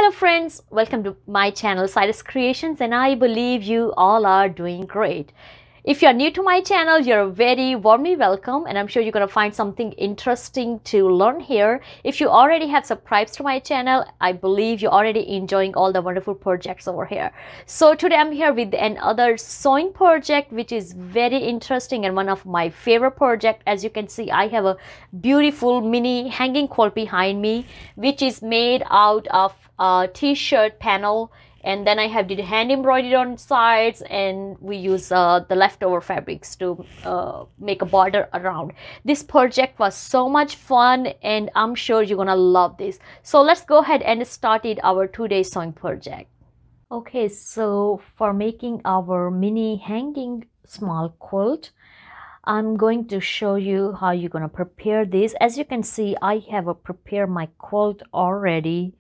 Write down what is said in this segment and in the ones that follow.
Hello friends, welcome to my channel Stylist Creations, and I believe you all are doing great. If you're new to my channel, you're very warmly welcome, and I'm sure you're going to find something interesting to learn here. If you already have subscribed to my channel, I believe you're already enjoying all the wonderful projects over here. So today I'm here with another sewing project which is very interesting and one of my favorite projects. As you can see, I have a beautiful mini hanging quilt behind me which is made out of a t-shirt panel, and then I have did hand embroidered on sides, and we use the leftover fabrics to make a border around. This project was so much fun and I'm sure you're gonna love this. So let's go ahead and start our 2-day sewing project. Okay, so for making our mini hanging small quilt, I'm going to show you how you're gonna prepare this. As you can see, I have prepared my quilt already.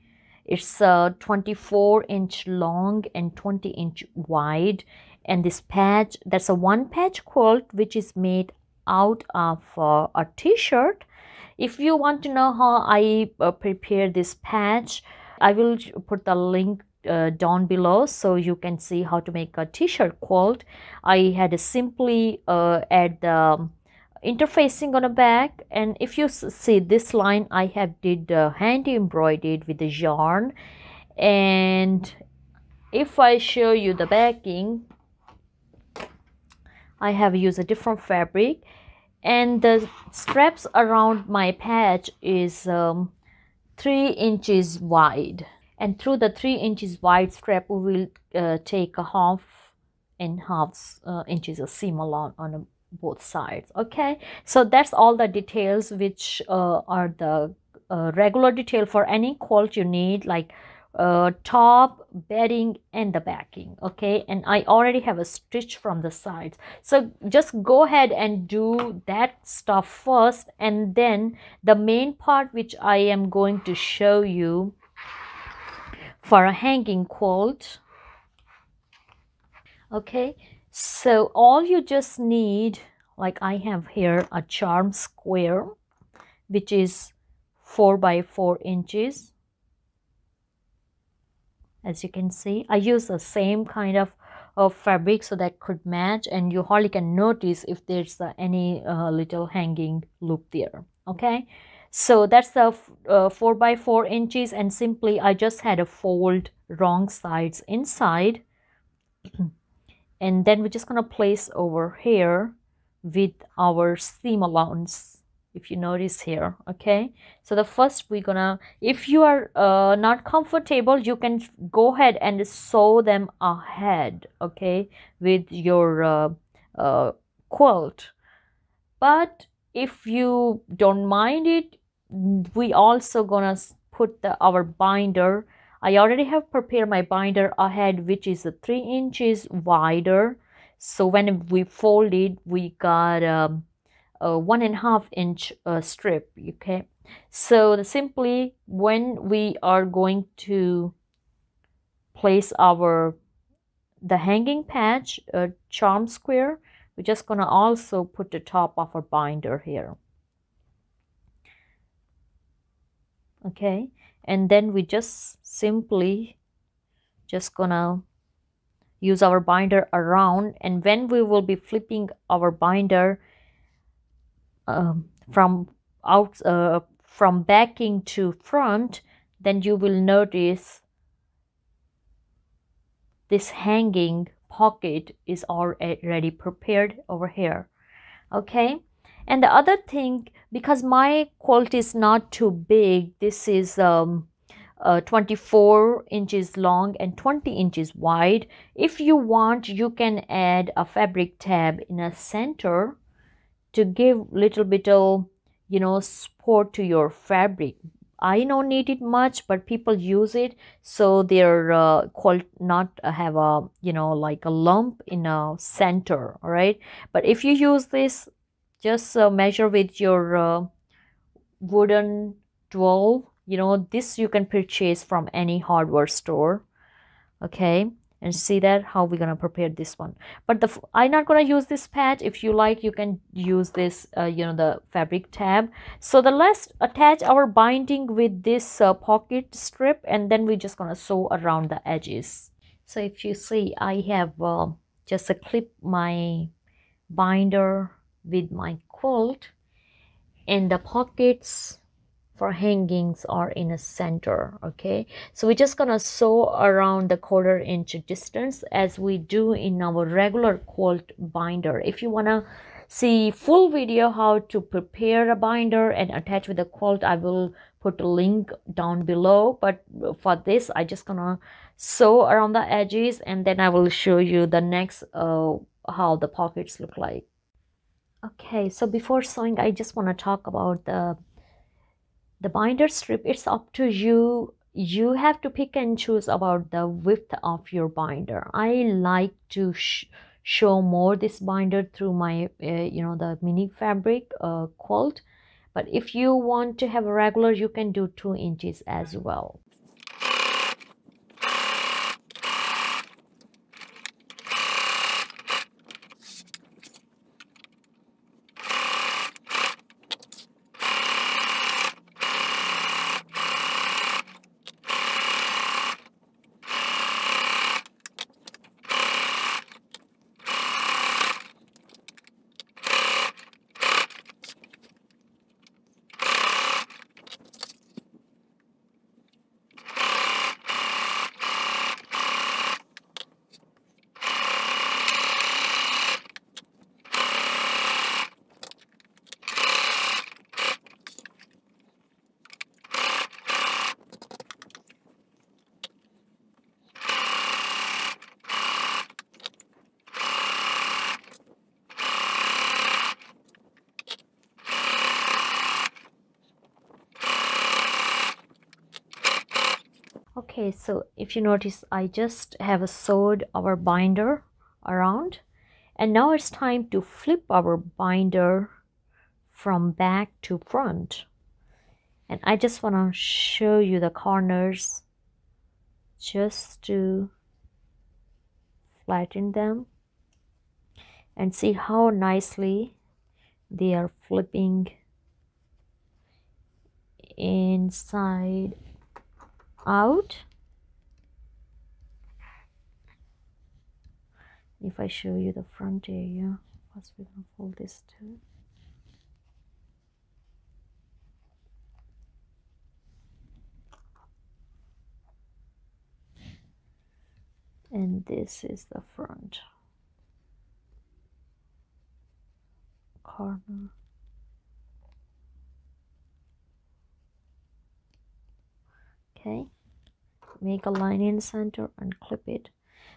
It's 24-inch long and 20-inch wide, and this patch, that's a one-patch quilt which is made out of a t-shirt. If you want to know how I prepare this patch, I will put the link down below so you can see how to make a t-shirt quilt. I had to simply add the interfacing on the back, and if you see this line, I have did hand embroidered with the yarn. And if I show you the backing, I have used a different fabric, and the straps around my patch is 3 inches wide, and through the 3 inches wide strap we will take a half and half inches of seam along on both sides. Okay, so that's all the details which are the regular detail for any quilt you need, like top, bedding, and the backing. Okay, and I already have a stitch from the sides, so just go ahead and do that stuff first, and then the main part which I am going to show you for a hanging quilt. Okay, so all you just need, like I have here a charm square which is 4 by 4 inches. As you can see, I use the same kind of fabric so that could match, and you hardly can notice if there's any little hanging loop there. Okay, so that's the 4 by 4 inches, and simply I just had to fold wrong sides inside. And then we're just gonna place over here with our seam allowance, if you notice here. Okay, so the first we're gonna, if you are not comfortable, you can go ahead and sew them ahead, okay, with your quilt. But if you don't mind it, we also gonna put our binder. I already have prepared my binder ahead, which is 3 inches wider. So when we fold it, we got a 1.5 inch strip. Okay, so simply when we are going to place the hanging patch charm square, we're just gonna also put the top of our binder here. Okay, and then we just simply just gonna use our binder around, and when we will be flipping our binder from backing to front, then you will notice this hanging pocket is already prepared over here. Okay, and the other thing, because my quilt is not too big, this is 24 inches long and 20 inches wide. If you want, you can add a fabric tab in a center to give little bit of, you know, support to your fabric. I don't need it much, but people use it so their quilt not have a, you know, like a lump in a center. All right, but if you use this, just measure with your wooden 12. You know, this you can purchase from any hardware store. Okay, and see that how we're gonna prepare this one. But I'm not gonna use this patch. If you like, you can use this you know, the fabric tab. So let's attach our binding with this pocket strip, and then we're just gonna sew around the edges. So if you see, I have just clip my binder with my quilt, and the pockets for hangings are in a center. Okay, so we're just gonna sew around the 1/4 inch distance as we do in our regular quilt binder. If you wanna see full video how to prepare a binder and attach with a quilt, I will put a link down below. But for this, I just gonna sew around the edges, and then I will show you the next how the pockets look like. Okay, so before sewing, I just want to talk about the binder strip. It's up to you. You have to pick and choose about the width of your binder. I like to show more this binder through my you know, the mini fabric quilt, but if you want to have a regular, you can do 2 inches as well. Okay, so if you notice, I just have sewed our binder around, and now it's time to flip our binder from back to front. And I just want to show you the corners just to flatten them and see how nicely they are flipping inside out. If I show you the front area, first we're gonna fold this too. And this is the front corner. Okay, make a line in the center and clip it.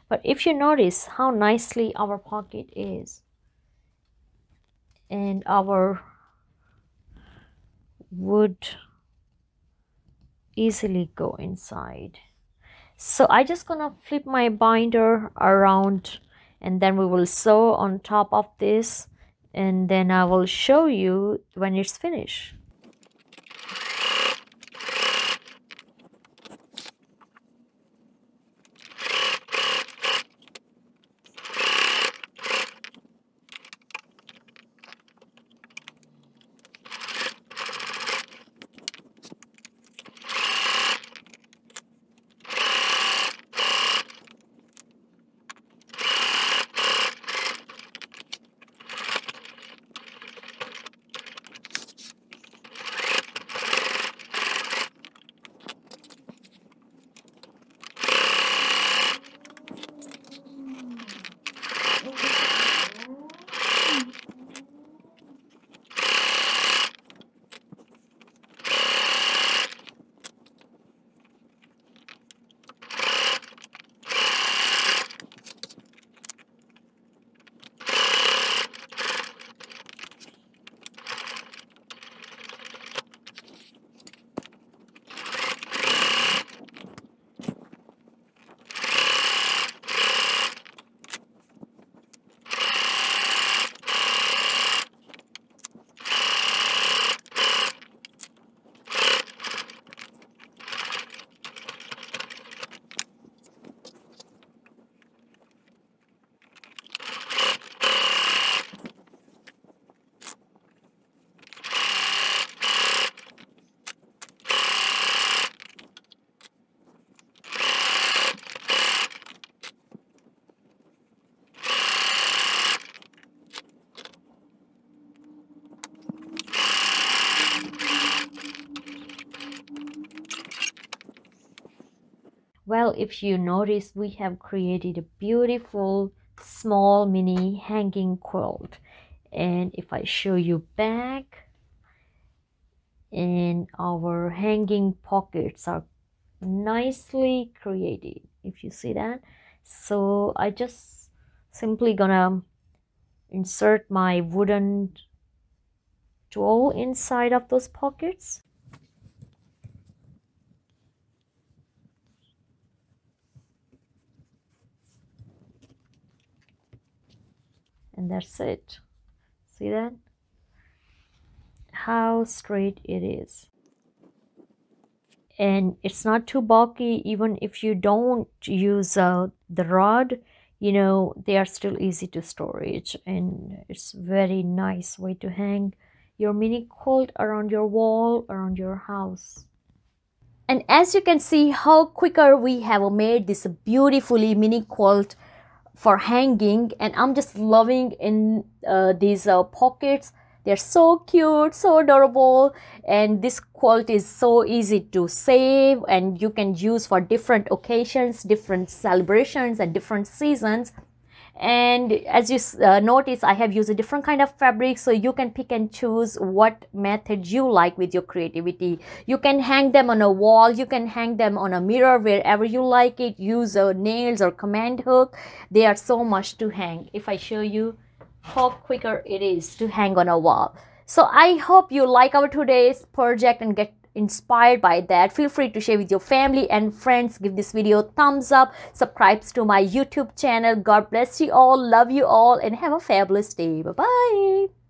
But if you notice how nicely our pocket is, and our would easily go inside. So I just gonna flip my binder around, and then we will sew on top of this, and then I will show you when it's finished. Well, if you notice, we have created a beautiful small mini hanging quilt. And if I show you back, and our hanging pockets are nicely created, if you see that. So I just simply gonna insert my wooden tool inside of those pockets. And that's it. See that? How straight it is. And it's not too bulky. Even if you don't use the rod, you know, they are still easy to storage, and it's very nice way to hang your mini quilt around your wall, around your house. And as you can see how quicker we have made this beautifully mini quilt for hanging, and I'm just loving in these pockets. They're so cute, so adorable, and this quilt is so easy to save, and you can use for different occasions, different celebrations, and different seasons. And as you notice, I have used a different kind of fabric, so you can pick and choose what method you like with your creativity. You can hang them on a wall, you can hang them on a mirror, wherever you like it. Use nails or command hook. They are so much to hang. If I show you how quicker it is to hang on a wall. So I hope you like our today's project and get inspired by that. Feel free to share with your family and friends. Give this video a thumbs up. Subscribe to my YouTube channel. God bless you all. Love you all and have a fabulous day. Bye bye.